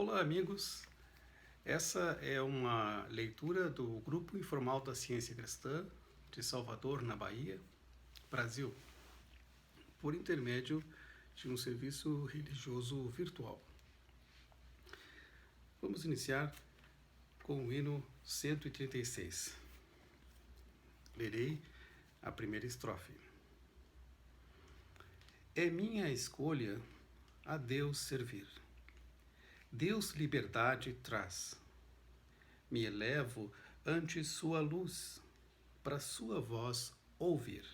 Olá, amigos. Essa é uma leitura do Grupo Informal da Ciência Cristã de Salvador, na Bahia, Brasil, por intermédio de um serviço religioso virtual. Vamos iniciar com o hino 136. Lerei a primeira estrofe. É minha escolha a Deus servir. Deus liberdade traz. Me elevo ante sua luz, para sua voz ouvir.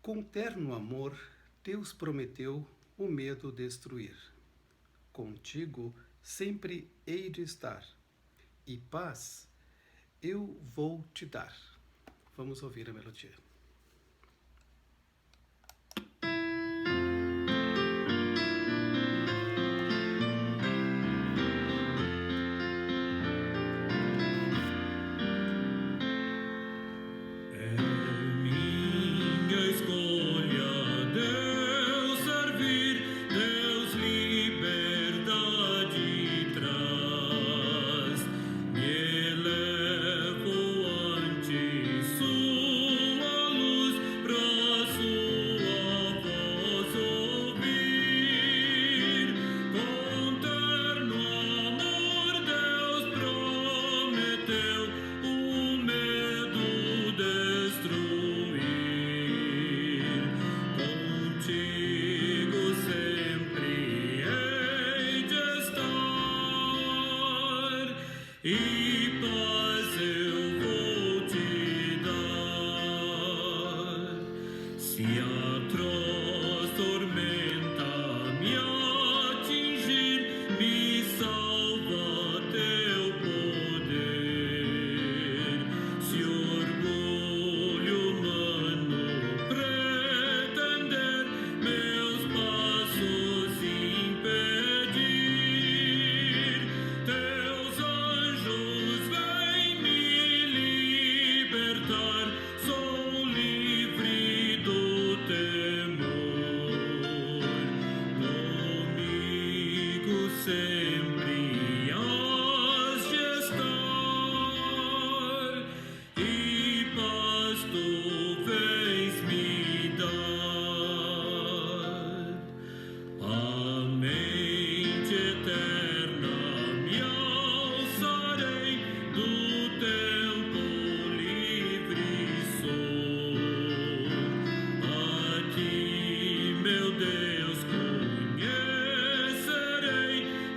Com terno amor, Deus prometeu o medo destruir. Contigo sempre hei de estar, e paz eu vou te dar. Vamos ouvir a melodia. E paz eu vou te dar. Se a atroz tormenta me atingir, me salva teu poder. Se orgulho humano pretender meus passos impedir, teus anjos vêm me libertar. Sou livre do temor. Comigo sempre has de estar, e paz tu vens me dar. A mente eterna me alçarei, do tempo livre sou. A ti, meu Deus, conhecerei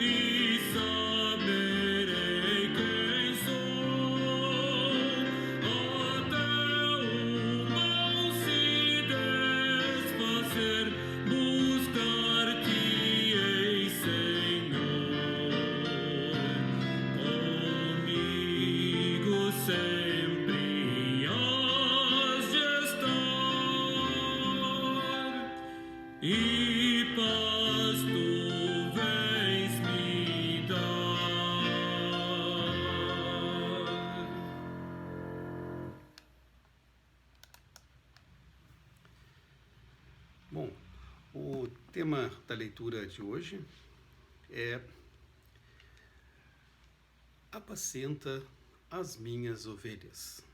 e saberei quem sou. Até o mal se desfazer, buscar-te-ei, Senhor. Comigo sempre has de estar, e paz tu vens me dar. Bom, o tema da leitura de hoje é Apacenta as minhas ovelhas.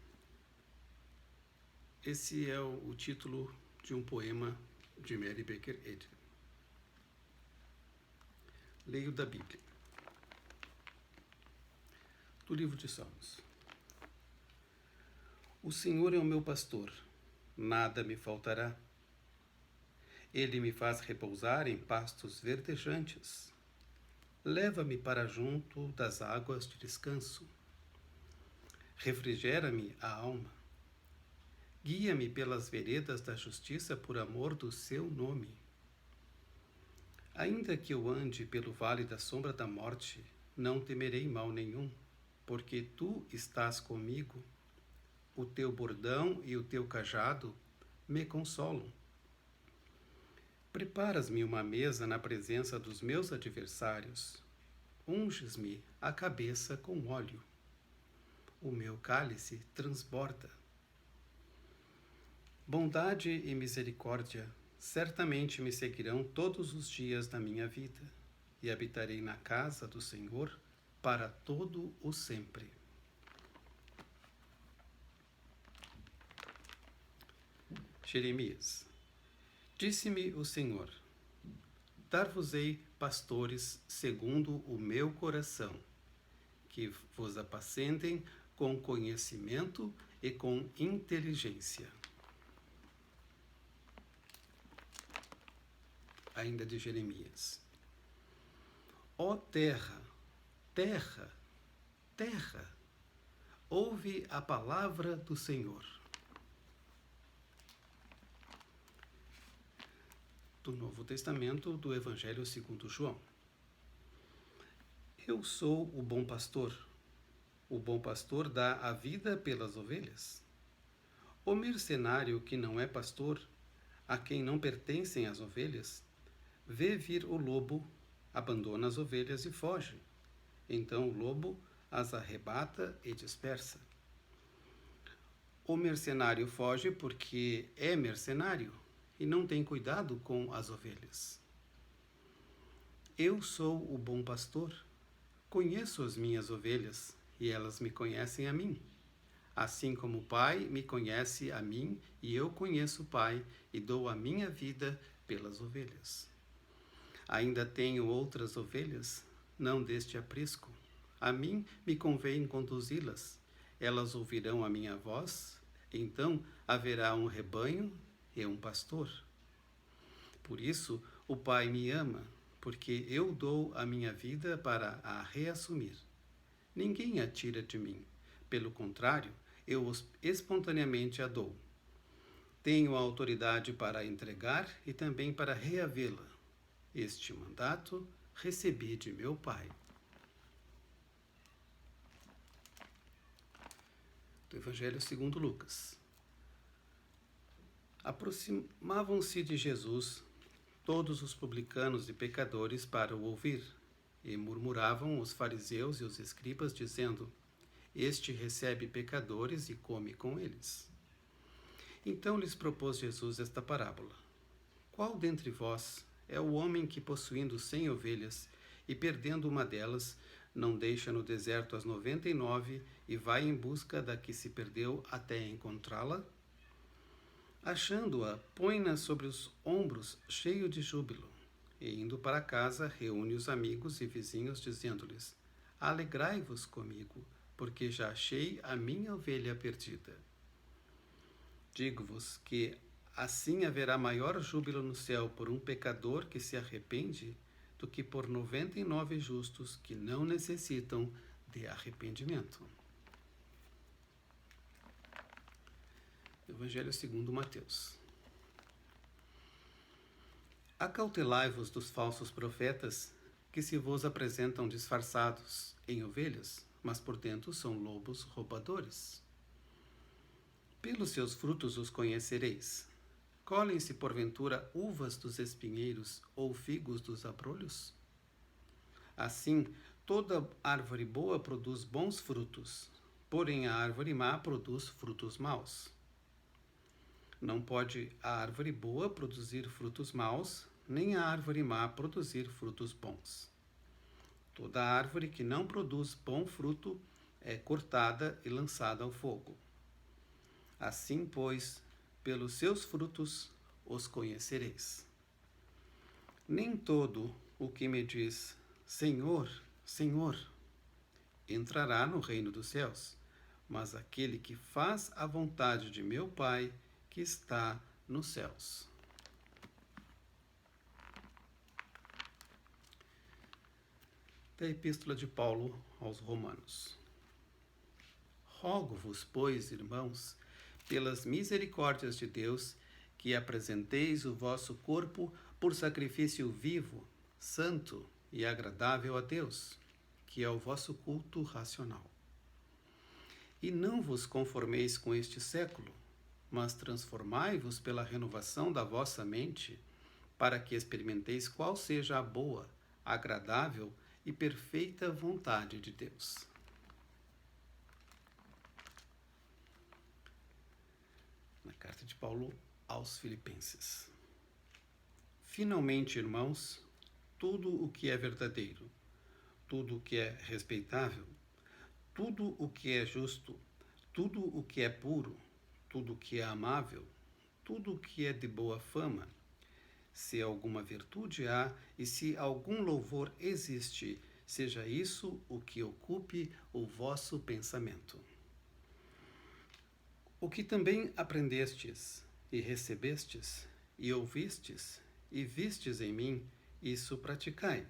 Esse é o título de um poema de Mary Baker Eddy. Leio da Bíblia. Do livro de Salmos. O Senhor é o meu pastor, nada me faltará. Ele me faz repousar em pastos verdejantes. Leva-me para junto das águas de descanso. Refrigera-me a alma. Guia-me pelas veredas da justiça por amor do seu nome. Ainda que eu ande pelo vale da sombra da morte, não temerei mal nenhum, porque tu estás comigo. O teu bordão e o teu cajado me consolam. Preparas-me uma mesa na presença dos meus adversários. Unges-me a cabeça com óleo. O meu cálice transborda. Bondade e misericórdia certamente me seguirão todos os dias da minha vida, e habitarei na casa do Senhor para todo o sempre. Jeremias. Disse-me o Senhor: dar-vos-ei pastores segundo o meu coração, que vos apacentem com conhecimento e com inteligência. Ainda de Jeremias. Ó terra, terra, terra, ouve a palavra do Senhor. Do Novo Testamento, do Evangelho segundo João. Eu sou o bom pastor. O bom pastor dá a vida pelas ovelhas. O mercenário que não é pastor, a quem não pertencem as ovelhas, vê vir o lobo, abandona as ovelhas e foge. Então o lobo as arrebata e dispersa. O mercenário foge porque é mercenário e não tem cuidado com as ovelhas. Eu sou o bom pastor, conheço as minhas ovelhas e elas me conhecem a mim. Assim como o Pai me conhece a mim e eu conheço o Pai e dou a minha vida pelas ovelhas. Ainda tenho outras ovelhas, não deste aprisco. A mim me convém conduzi-las. Elas ouvirão a minha voz, então haverá um rebanho e um pastor. Por isso o Pai me ama, porque eu dou a minha vida para a reassumir. Ninguém a tira de mim. Pelo contrário, eu espontaneamente a dou. Tenho a autoridade para entregar e também para reavê-la. Este mandato recebi de meu Pai. Do Evangelho segundo Lucas. Aproximavam-se de Jesus todos os publicanos e pecadores para o ouvir, e murmuravam os fariseus e os escribas, dizendo: este recebe pecadores e come com eles. Então lhes propôs Jesus esta parábola: qual dentre vós é o homem que, possuindo 100 ovelhas e perdendo uma delas, não deixa no deserto as 99 e vai em busca da que se perdeu até encontrá-la? Achando-a, põe-na sobre os ombros, cheio de júbilo, e indo para casa, reúne os amigos e vizinhos, dizendo-lhes: alegrai-vos comigo, porque já achei a minha ovelha perdida. Digo-vos que assim haverá maior júbilo no céu por um pecador que se arrepende do que por 99 justos que não necessitam de arrependimento. Evangelho segundo Mateus. Acautelai-vos dos falsos profetas, que se vos apresentam disfarçados em ovelhas, mas por dentro são lobos roubadores. Pelos seus frutos os conhecereis. Colhem-se porventura uvas dos espinheiros ou figos dos abrolhos? Assim, toda árvore boa produz bons frutos, porém a árvore má produz frutos maus. Não pode a árvore boa produzir frutos maus, nem a árvore má produzir frutos bons. Toda árvore que não produz bom fruto é cortada e lançada ao fogo. Assim, pois, pelos seus frutos os conhecereis. Nem todo o que me diz Senhor, Senhor, entrará no reino dos céus, mas aquele que faz a vontade de meu Pai que está nos céus. Da Epístola de Paulo aos Romanos. Rogo-vos, pois, irmãos, pelas misericórdias de Deus, que apresenteis o vosso corpo por sacrifício vivo, santo e agradável a Deus, que é o vosso culto racional. E não vos conformeis com este século, mas transformai-vos pela renovação da vossa mente, para que experimenteis qual seja a boa, agradável e perfeita vontade de Deus. Na carta de Paulo aos Filipenses. Finalmente, irmãos, tudo o que é verdadeiro, tudo o que é respeitável, tudo o que é justo, tudo o que é puro, tudo o que é amável, tudo o que é de boa fama, se alguma virtude há e se algum louvor existe, seja isso o que ocupe o vosso pensamento. O que também aprendestes e recebestes e ouvistes e vistes em mim, isso praticai,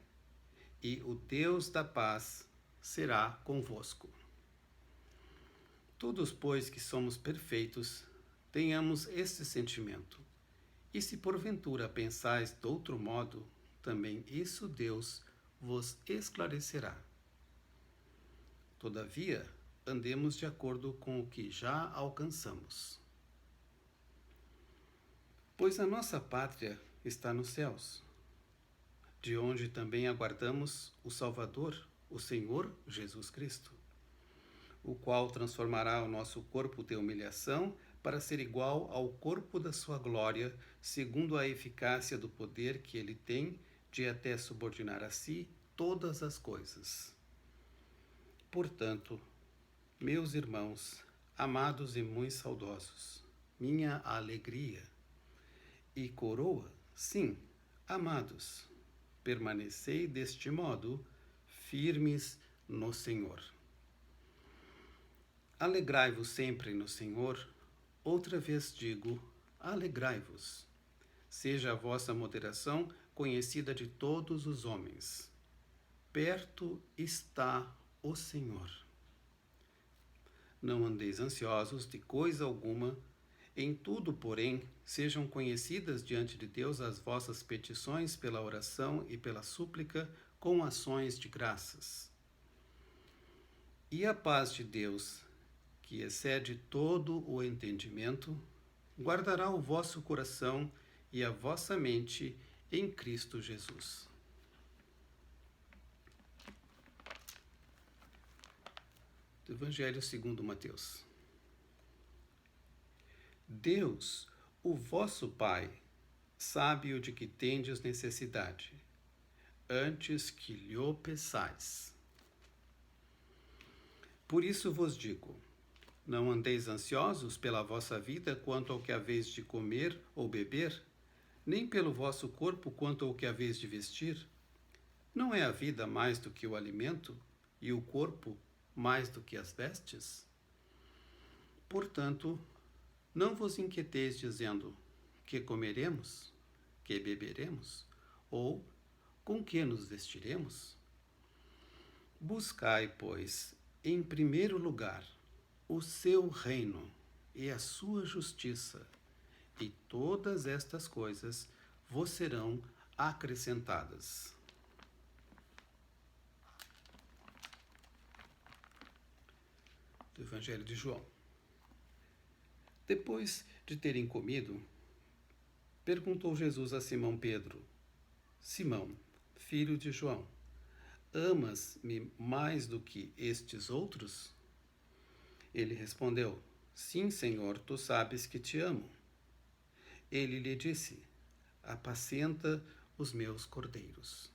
e o Deus da paz será convosco. Todos, pois, que somos perfeitos, tenhamos este sentimento. E se porventura pensais de outro modo, também isso Deus vos esclarecerá. Todavia, andemos de acordo com o que já alcançamos. Pois a nossa pátria está nos céus, de onde também aguardamos o Salvador, o Senhor Jesus Cristo, o qual transformará o nosso corpo de humilhação para ser igual ao corpo da sua glória, segundo a eficácia do poder que ele tem de até subordinar a si todas as coisas. Portanto, meus irmãos, amados e muito saudosos, minha alegria e coroa, sim, amados, permanecei deste modo, firmes no Senhor. Alegrai-vos sempre no Senhor. Outra vez digo, alegrai-vos. Seja a vossa moderação conhecida de todos os homens. Perto está o Senhor. Não andeis ansiosos de coisa alguma. Em tudo, porém, sejam conhecidas diante de Deus as vossas petições pela oração e pela súplica com ações de graças. E a paz de Deus, que excede todo o entendimento, guardará o vosso coração e a vossa mente em Cristo Jesus. Do Evangelho segundo Mateus. Deus, o vosso Pai, sabe o de que tendes necessidade, antes que lhe o peçais. Por isso vos digo, não andeis ansiosos pela vossa vida quanto ao que haveis de comer ou beber, nem pelo vosso corpo quanto ao que haveis de vestir. Não é a vida mais do que o alimento, e o corpo mais do que as vestes? Portanto, não vos inquieteis dizendo, que comeremos, que beberemos, ou com que nos vestiremos? Buscai, pois, em primeiro lugar, o seu reino e a sua justiça, e todas estas coisas vos serão acrescentadas. Do Evangelho de João. Depois de terem comido, perguntou Jesus a Simão Pedro: Simão, filho de João, amas-me mais do que estes outros? Ele respondeu: Sim, Senhor, tu sabes que te amo. Ele lhe disse: Apacenta os meus cordeiros.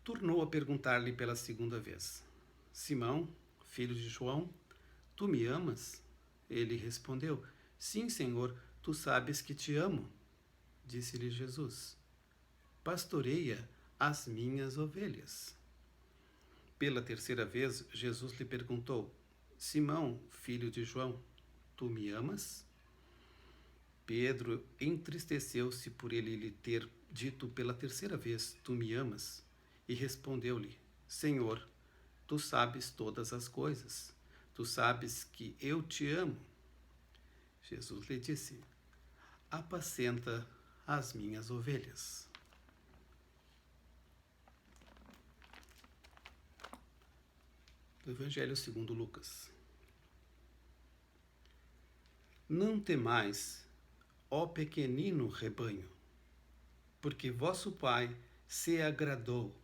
Tornou a perguntar-lhe pela segunda vez: Simão, filho de João, tu me amas? Ele respondeu: Sim, Senhor, tu sabes que te amo. Disse-lhe Jesus: Pastoreia as minhas ovelhas. Pela terceira vez, Jesus lhe perguntou: Simão, filho de João, tu me amas? Pedro entristeceu-se por ele lhe ter dito pela terceira vez: Tu me amas? E respondeu-lhe: Senhor, tu sabes todas as coisas. Tu sabes que eu te amo. Jesus lhe disse: Apacenta as minhas ovelhas. Do Evangelho segundo Lucas. Não temais, ó pequenino rebanho, porque vosso Pai se agradou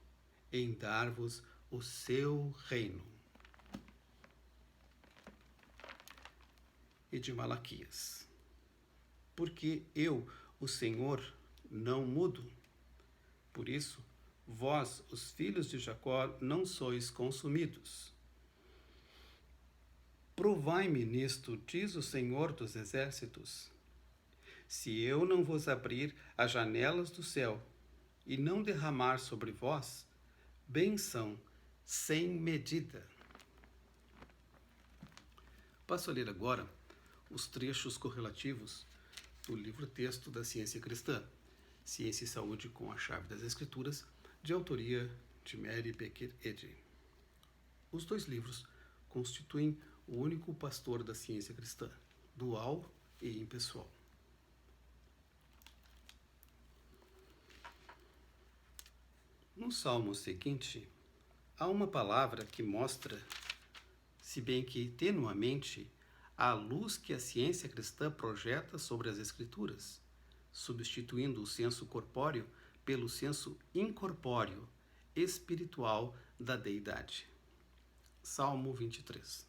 em dar-vos o seu reino. E de Malaquias. Porque eu, o Senhor, não mudo. Por isso, vós, os filhos de Jacó, não sois consumidos. Provai-me nisto, diz o Senhor dos Exércitos, se eu não vos abrir as janelas do céu e não derramar sobre vós bênção sem medida. Passo a ler agora os trechos correlativos do livro-texto da Ciência Cristã, Ciência e Saúde com a Chave das Escrituras, de autoria de Mary Baker Eddy. Os dois livros constituem o único pastor da ciência cristã, dual e impessoal. No salmo seguinte, há uma palavra que mostra, se bem que tenuamente, a luz que a ciência cristã projeta sobre as Escrituras, substituindo o senso corpóreo pelo senso incorpóreo, espiritual da deidade. Salmo 23.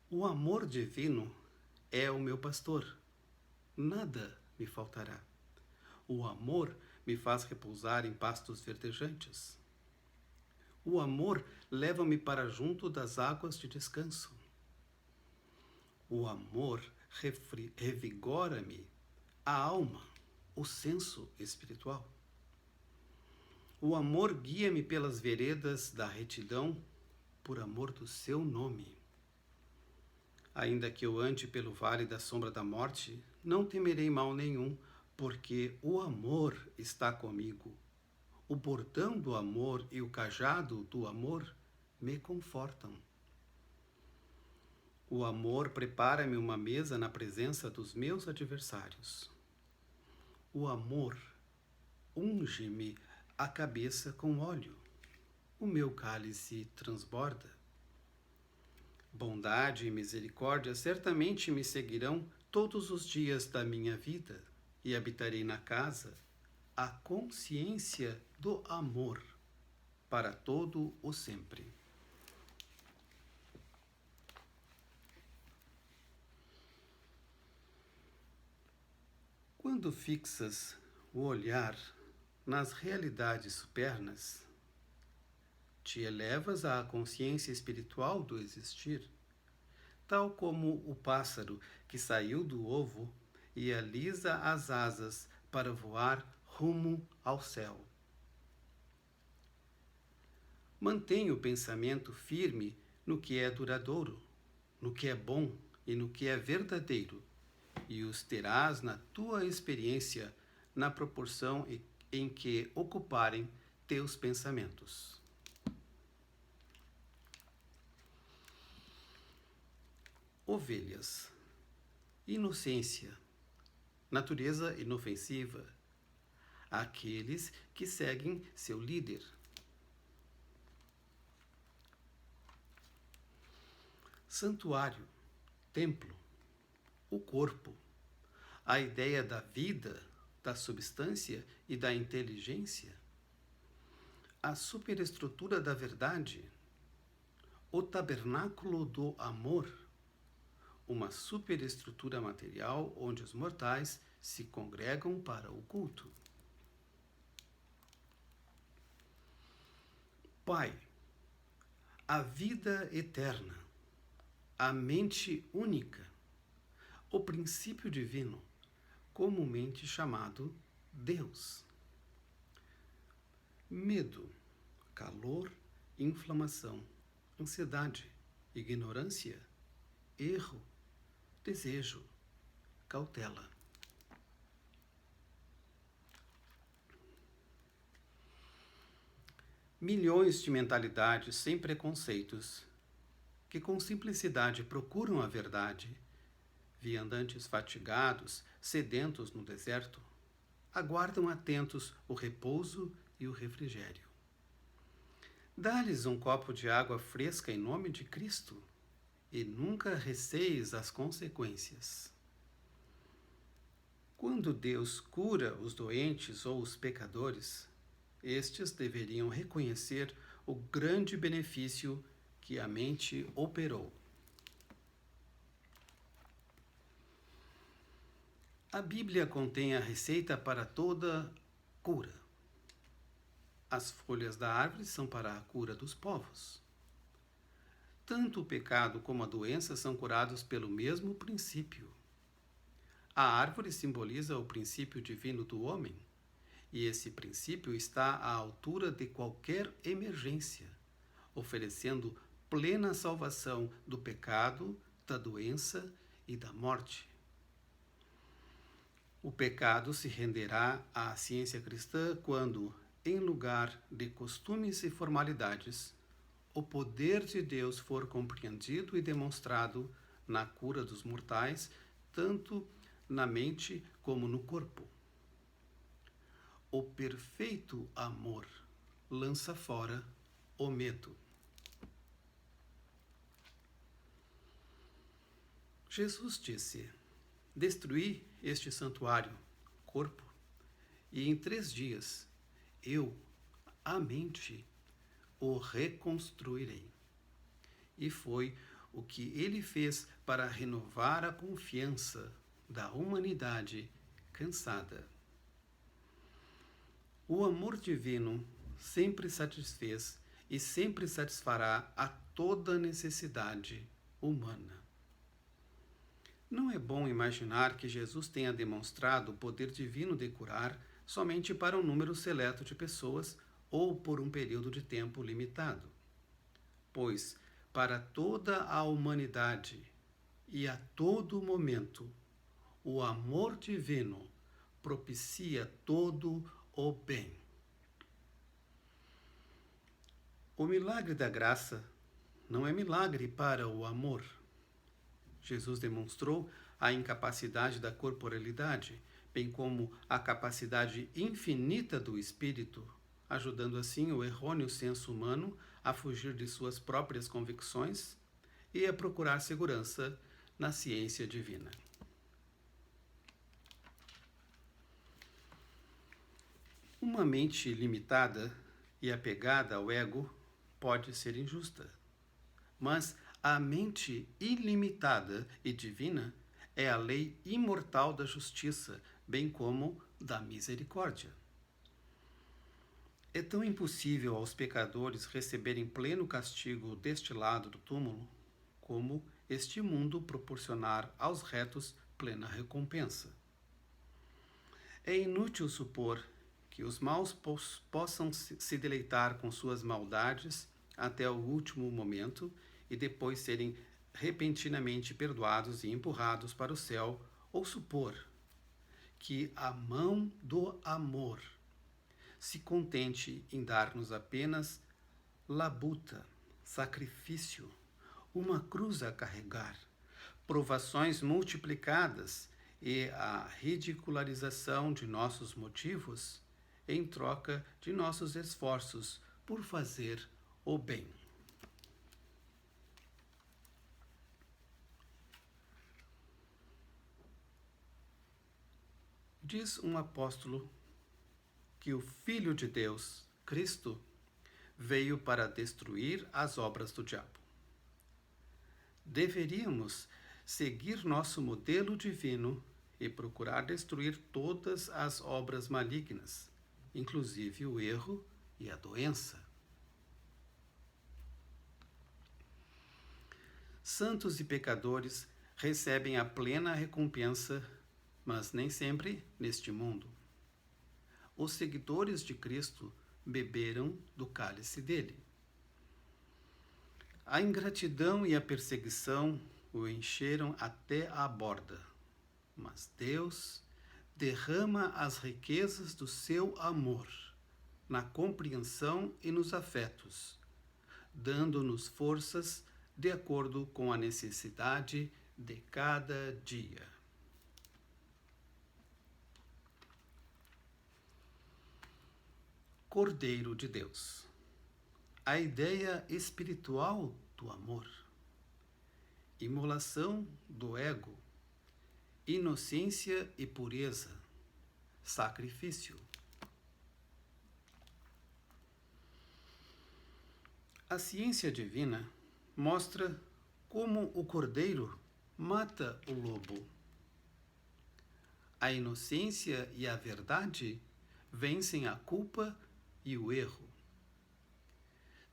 O amor divino é o meu pastor, nada me faltará. O amor me faz repousar em pastos verdejantes. O amor leva-me para junto das águas de descanso. O amor revigora-me a alma, o senso espiritual. O amor guia-me pelas veredas da retidão, por amor do seu nome. Ainda que eu ande pelo vale da sombra da morte, não temerei mal nenhum, porque o amor está comigo. O bordão do amor e o cajado do amor me confortam. O amor prepara-me uma mesa na presença dos meus adversários. O amor unge-me a cabeça com óleo. O meu cálice transborda. Bondade e misericórdia certamente me seguirão todos os dias da minha vida, e habitarei na casa a consciência do amor para todo o sempre. Quando fixas o olhar nas realidades supernas, te elevas à consciência espiritual do existir, tal como o pássaro que saiu do ovo e alisa as asas para voar rumo ao céu. Mantém o pensamento firme no que é duradouro, no que é bom e no que é verdadeiro, e os terás na tua experiência na proporção em que ocuparem teus pensamentos. Ovelhas. Inocência. Natureza inofensiva. Aqueles que seguem seu líder. Santuário. Templo. O corpo. A ideia da vida, da substância e da inteligência. A superestrutura da verdade. O tabernáculo do amor. Uma superestrutura material onde os mortais se congregam para o culto. Pai, a vida eterna, a mente única, o princípio divino, comumente chamado Deus. Medo, calor, inflamação, ansiedade, ignorância, erro, desejo, cautela. Milhões de mentalidades sem preconceitos, que com simplicidade procuram a verdade, viandantes fatigados, sedentos no deserto, aguardam atentos o repouso e o refrigério. Dá-lhes um copo de água fresca em nome de Cristo, e nunca receis as consequências. Quando Deus cura os doentes ou os pecadores, estes deveriam reconhecer o grande benefício que a mente operou. A Bíblia contém a receita para toda cura, As folhas da árvore são para a cura dos povos. Tanto o pecado como a doença são curados pelo mesmo princípio. A árvore simboliza o princípio divino do homem, e esse princípio está à altura de qualquer emergência, oferecendo plena salvação do pecado, da doença e da morte. O pecado se renderá à ciência cristã quando, em lugar de costumes e formalidades, o poder de Deus for compreendido e demonstrado na cura dos mortais, tanto na mente como no corpo. O perfeito amor lança fora o medo. Jesus disse: destruí este santuário, corpo, e em 3 dias eu, a mente, o reconstruirei. E foi o que ele fez para renovar a confiança da humanidade cansada. O amor divino sempre satisfez e sempre satisfará a toda necessidade humana. Não é bom imaginar que Jesus tenha demonstrado o poder divino de curar somente para um número seleto de pessoas ou por um período de tempo limitado, pois para toda a humanidade e a todo momento, o amor divino propicia todo o bem. O milagre da graça não é milagre para o amor. Jesus demonstrou a incapacidade da corporalidade, bem como a capacidade infinita do espírito, ajudando assim o errôneo senso humano a fugir de suas próprias convicções e a procurar segurança na ciência divina. Uma mente limitada e apegada ao ego pode ser injusta, mas a mente ilimitada e divina é a lei imortal da justiça, bem como da misericórdia. É tão impossível aos pecadores receberem pleno castigo deste lado do túmulo, como este mundo proporcionar aos retos plena recompensa. É inútil supor que os maus possam se deleitar com suas maldades até o último momento e depois serem repentinamente perdoados e empurrados para o céu, ou supor que a mão do amor se contente em dar-nos apenas labuta, sacrifício, uma cruz a carregar, provações multiplicadas e a ridicularização de nossos motivos em troca de nossos esforços por fazer o bem. Diz um apóstolo que o Filho de Deus, Cristo, veio para destruir as obras do diabo. Deveríamos seguir nosso modelo divino e procurar destruir todas as obras malignas, inclusive o erro e a doença. Santos e pecadores recebem a plena recompensa, mas nem sempre neste mundo. Os seguidores de Cristo beberam do cálice dele. A ingratidão e a perseguição o encheram até a borda, mas Deus derrama as riquezas do seu amor na compreensão e nos afetos, dando-nos forças de acordo com a necessidade de cada dia. Cordeiro de Deus. A ideia espiritual do amor. Imolação do ego. Inocência e pureza. Sacrifício. A ciência divina mostra como o cordeiro mata o lobo. A inocência e a verdade vencem a culpa e o erro.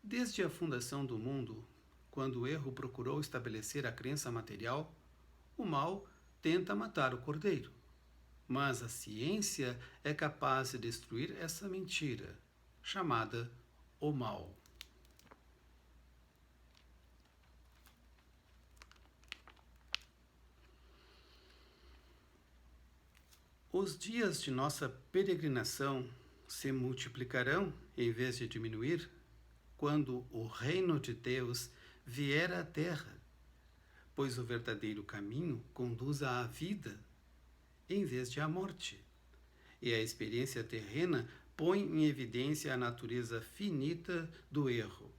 Desde a fundação do mundo, quando o erro procurou estabelecer a crença material, o mal tenta matar o cordeiro. Mas a ciência é capaz de destruir essa mentira, chamada o mal. Os dias de nossa peregrinação se multiplicarão em vez de diminuir quando o reino de Deus vier à terra, pois o verdadeiro caminho conduz à vida em vez de à morte. E a experiência terrena põe em evidência a natureza finita do erro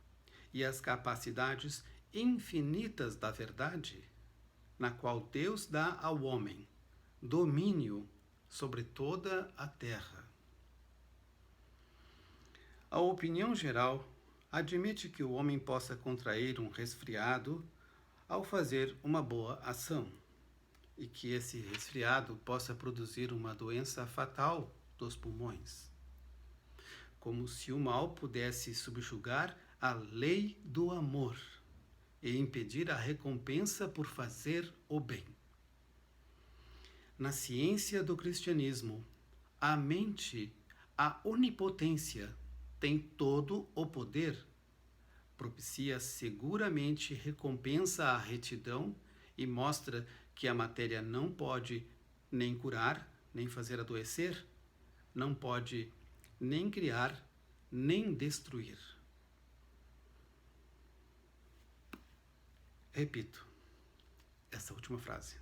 e as capacidades infinitas da verdade, na qual Deus dá ao homem domínio sobre toda a terra. A opinião geral admite que o homem possa contrair um resfriado ao fazer uma boa ação, e que esse resfriado possa produzir uma doença fatal dos pulmões. Como se o mal pudesse subjugar a lei do amor e impedir a recompensa por fazer o bem. Na ciência do cristianismo, a mente, a onipotência, tem todo o poder, propicia seguramente recompensa à retidão e mostra que a matéria não pode nem curar, nem fazer adoecer, não pode nem criar, nem destruir. Repito essa última frase.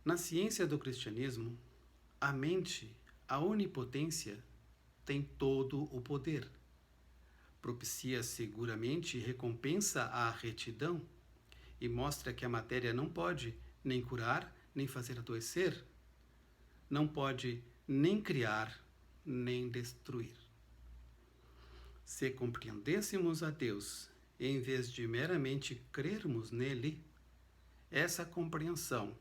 Na ciência do cristianismo, a mente, a onipotência, tem todo o poder. Propicia seguramente recompensa à retidão e mostra que a matéria não pode nem curar, nem fazer adoecer, não pode nem criar, nem destruir. Se compreendêssemos a Deus, em vez de meramente crermos nele, essa compreensão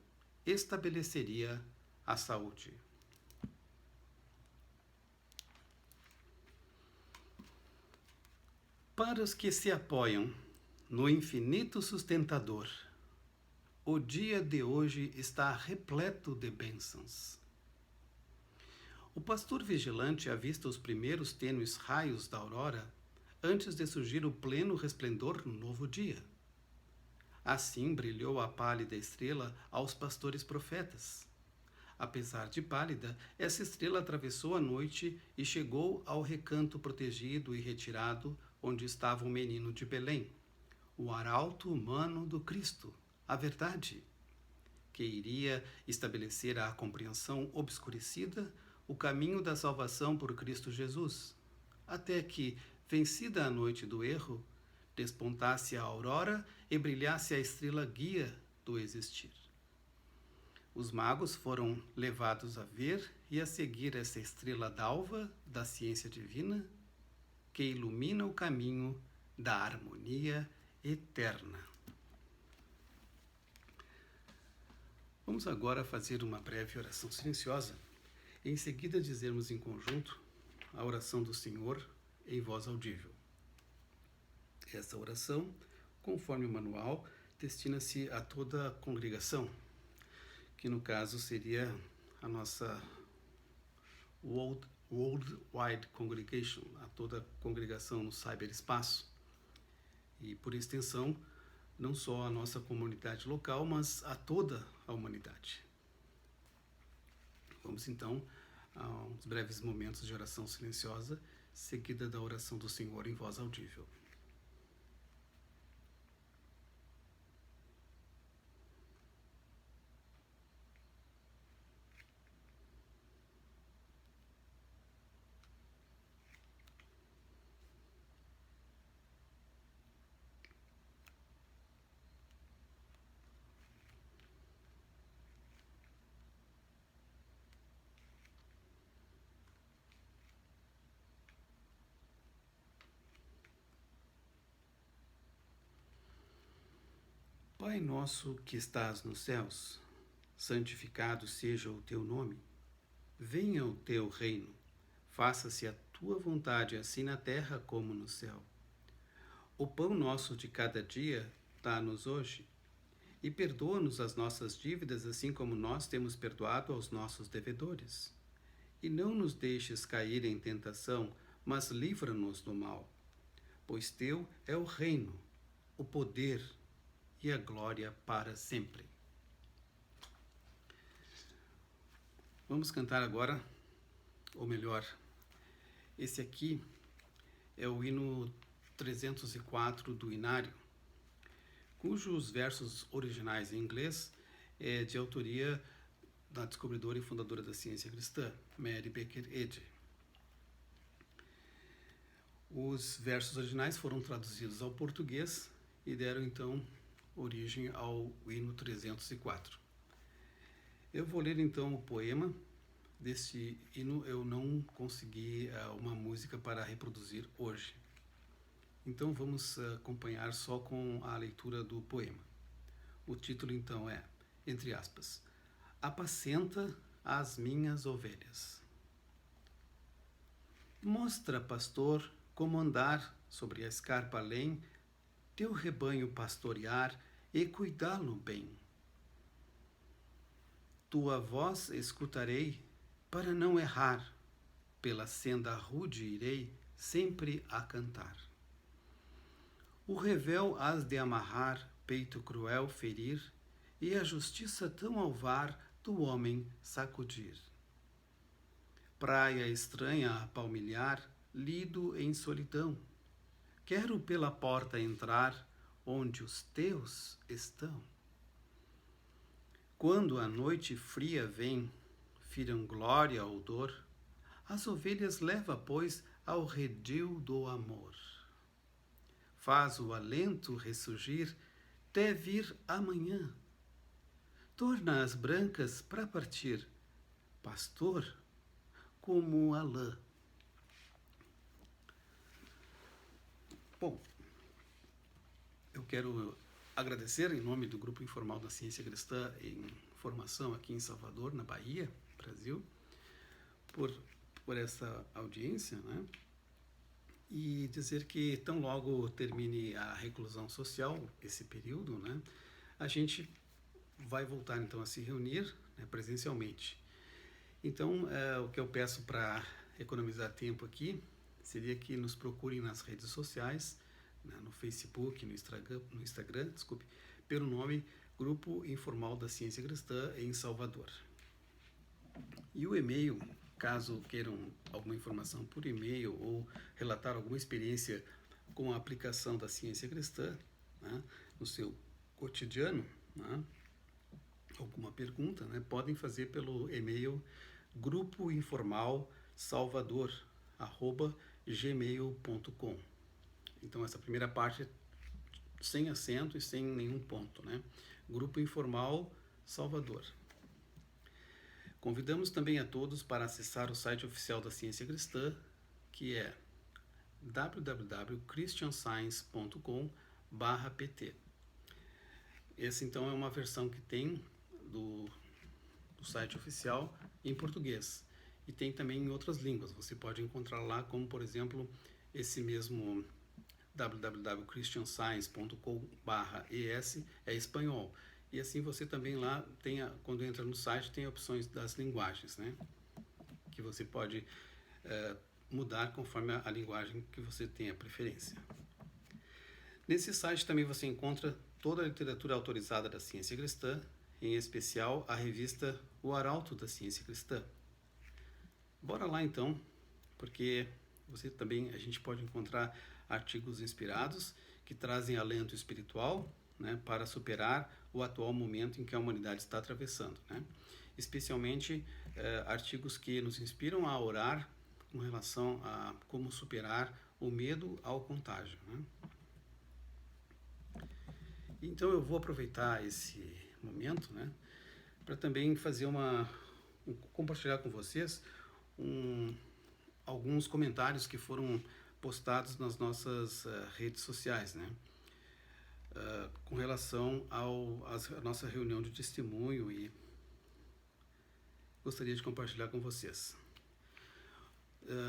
estabeleceria a saúde. Para os que se apoiam no infinito sustentador, o dia de hoje está repleto de bênçãos. O pastor vigilante avista os primeiros tênues raios da aurora antes de surgir o pleno resplendor no novo dia. Assim brilhou a pálida estrela aos pastores profetas. Apesar de pálida, essa estrela atravessou a noite e chegou ao recanto protegido e retirado onde estava o menino de Belém, o arauto humano do Cristo, a verdade, que iria estabelecer à compreensão obscurecida o caminho da salvação por Cristo Jesus, até que, vencida a noite do erro, despontasse a aurora e brilhasse a estrela guia do existir. Os magos foram levados a ver e a seguir essa estrela d'alva da ciência divina que ilumina o caminho da harmonia eterna. Vamos agora fazer uma breve oração silenciosa e em seguida dizermos em conjunto a oração do Senhor em voz audível. Essa oração, conforme o manual, destina-se a toda a congregação, que no caso seria a nossa Worldwide Congregation, a toda a congregação no cyberespaço. E, por extensão, não só a nossa comunidade local, mas a toda a humanidade. Vamos, então, a uns breves momentos de oração silenciosa, seguida da oração do Senhor em voz audível. Pai nosso que estás nos céus, santificado seja o teu nome. Venha o teu reino, faça-se a tua vontade, assim na terra como no céu. O pão nosso de cada dia dá-nos hoje, e perdoa-nos as nossas dívidas, assim como nós temos perdoado aos nossos devedores. E não nos deixes cair em tentação, mas livra-nos do mal. Pois teu é o reino, o poder e a glória para sempre. Vamos cantar agora, ou melhor, esse aqui é o hino 304 do Inário, cujos versos originais em inglês é de autoria da descobridora e fundadora da ciência cristã, Mary Baker Eddy. Os versos originais foram traduzidos ao português e deram então origem ao hino 304. Eu vou ler então o poema. Deste hino eu não consegui uma música para reproduzir hoje. Então vamos acompanhar só com a leitura do poema. O título então é, entre aspas, Apacenta as minhas ovelhas. Mostra, pastor, como andar sobre a escarpa além, teu rebanho pastorear e cuidá-lo bem. Tua voz escutarei, para não errar, pela senda rude irei sempre a cantar. O revel has de amarrar, peito cruel ferir, e a justiça tão alvar do homem sacudir. Praia estranha a palmilhar, lido em solidão, quero pela porta entrar, onde os teus estão. Quando a noite fria vem, firam glória ou dor, as ovelhas leva, pois, ao redil do amor. Faz o alento ressurgir, até vir amanhã. Torna as brancas para partir, pastor, como a lã. Bom, eu quero agradecer em nome do Grupo Informal da Ciência Cristã em Formação aqui em Salvador, na Bahia, Brasil, por essa audiência, né? E dizer que tão logo termine a reclusão social, esse período, né? A gente vai voltar então a se reunir, né, presencialmente. Então, o que eu peço para economizar tempo aqui seria que nos procurem nas redes sociais, né, no Facebook, no Instagram, pelo nome Grupo Informal da Ciência Cristã em Salvador. E o e-mail, caso queiram alguma informação por e-mail ou relatar alguma experiência com a aplicação da ciência cristã, né, no seu cotidiano, né, alguma pergunta, né, podem fazer pelo e-mail grupoinformalsalvador@gmail.com. Então essa primeira parte sem acento e sem nenhum ponto, né? Grupo Informal Salvador. Convidamos também a todos para acessar o site oficial da Ciência Cristã, que é www.christianscience.com/pt. Essa então é uma versão que tem do site oficial em português e tem também em outras línguas. Você pode encontrar lá, como por exemplo esse mesmo www.christianscience.com/es é espanhol. E assim você também lá tem, quando entra no site, tem opções das linguagens, né? Que você pode mudar conforme a linguagem que você tenha preferência. Nesse site também você encontra toda a literatura autorizada da ciência cristã, em especial a revista O Arauto da Ciência Cristã. Bora lá então, porque a gente pode encontrar artigos inspirados que trazem alento espiritual, né, para superar o atual momento em que a humanidade está atravessando, né? Especialmente artigos que nos inspiram a orar com relação a como superar o medo ao contágio, né? Então eu vou aproveitar esse momento, né, para também fazer compartilhar com vocês alguns comentários que foram postados nas nossas redes sociais, né, com relação à nossa reunião de testemunho, e gostaria de compartilhar com vocês.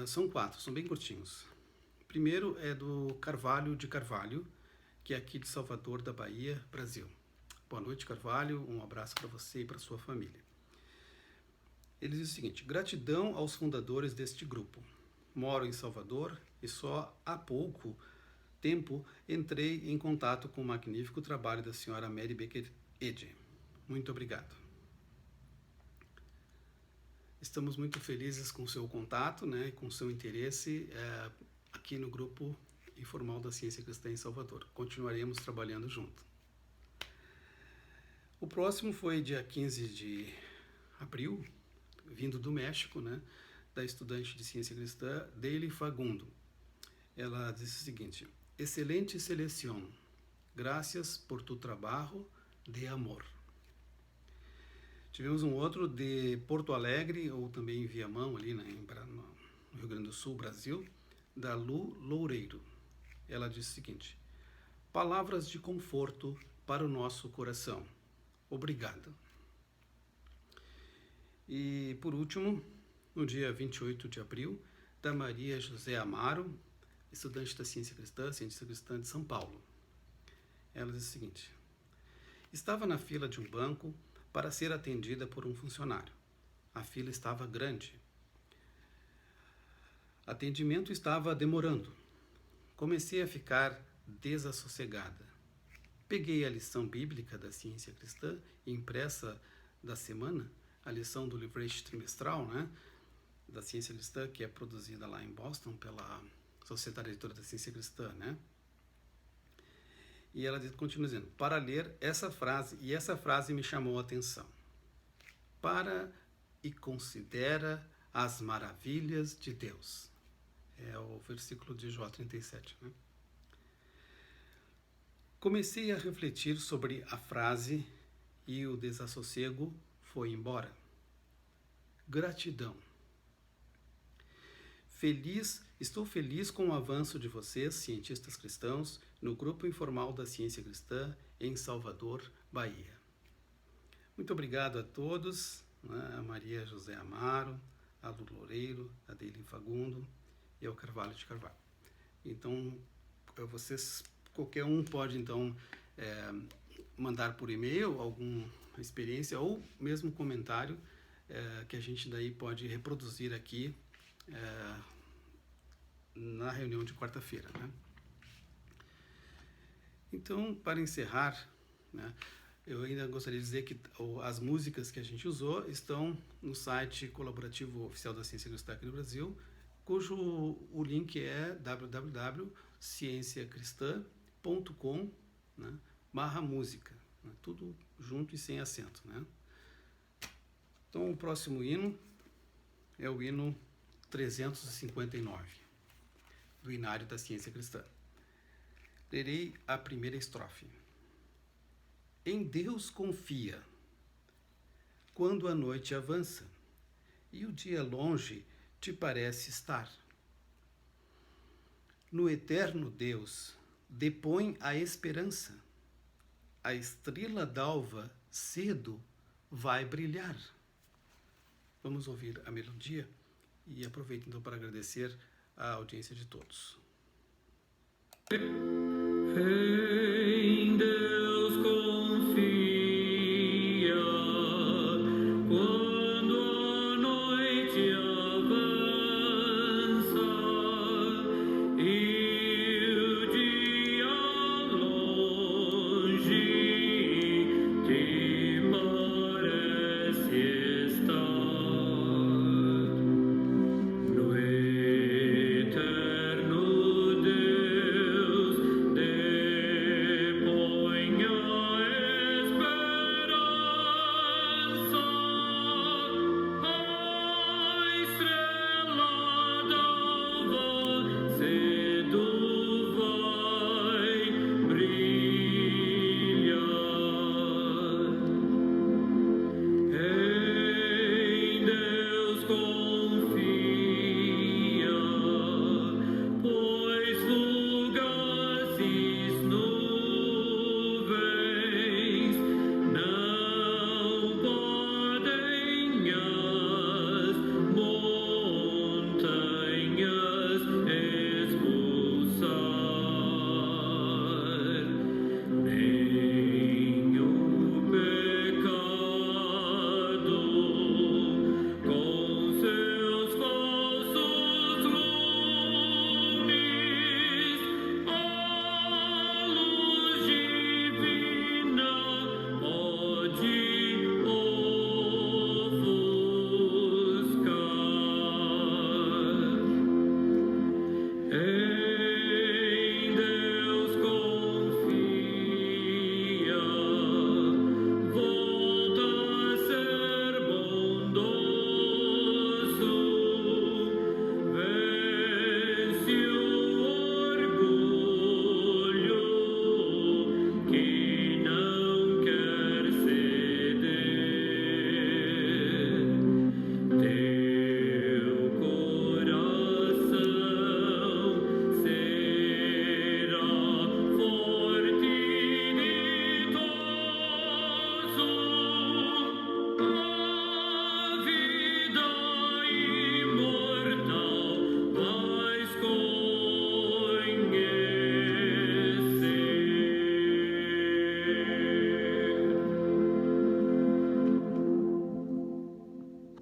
São 4, são bem curtinhos. Primeiro é do Carvalho de Carvalho, que é aqui de Salvador, da Bahia, Brasil. Boa noite, Carvalho. Um abraço para você e para sua família. Ele diz o seguinte: gratidão aos fundadores deste grupo. Moro em Salvador e só há pouco tempo entrei em contato com o magnífico trabalho da senhora Mary Baker Eddy. Muito obrigado. Estamos muito felizes com o seu contato, né, com o seu interesse aqui no Grupo Informal da Ciência Cristã em Salvador. Continuaremos trabalhando junto. O próximo foi dia 15 de abril, vindo do México, né, da estudante de Ciência Cristã, Deily Fagundo. Ela disse o seguinte: excelente seleção, graças por tu trabalho de amor. Tivemos um outro de Porto Alegre, ou também em Viamão, ali no Rio Grande do Sul, Brasil, da Lu Loureiro. Ela disse o seguinte: palavras de conforto para o nosso coração. Obrigado. E, por último, no dia 28 de abril, da Maria José Amaro, estudante da Ciência Cristã de São Paulo. Ela diz o seguinte: estava na fila de um banco para ser atendida por um funcionário. A fila estava grande. Atendimento estava demorando. Comecei a ficar desassossegada. Peguei a lição bíblica da Ciência Cristã, impressa da semana, a lição do livreto trimestral, né, da Ciência Cristã, que é produzida lá em Boston pela Sociedade Editora da Ciência Cristã, né? E ela continua dizendo: para ler essa frase, e essa frase me chamou a atenção. Para e considera as maravilhas de Deus. É o versículo de Jó 37, né? Comecei a refletir sobre a frase e o desassossego foi embora. Gratidão. Estou feliz com o avanço de vocês, cientistas cristãos, no Grupo Informal da Ciência Cristã em Salvador, Bahia. Muito obrigado a todos, né, a Maria José Amaro, a Lu Loureiro, a Deily Fagundo e ao Carvalho de Carvalho. Então, qualquer um pode então mandar por e-mail alguma experiência ou mesmo comentário que a gente daí pode reproduzir aqui na reunião de quarta-feira, né? Então, para encerrar, né, eu ainda gostaria de dizer que as músicas que a gente usou estão no site colaborativo oficial da Ciência Cristã aqui no Brasil, cujo o link é www.cienciacristã.com, né, /música, né, tudo junto e sem acento, né? Então, o próximo hino é o hino 359, do Inário da Ciência Cristã. Lerei a primeira estrofe. Em Deus confia, quando a noite avança e o dia longe te parece estar. No eterno Deus depõe a esperança, a estrela d'alva cedo vai brilhar. Vamos ouvir a melodia e aproveito então para agradecer a audiência de todos. Hey.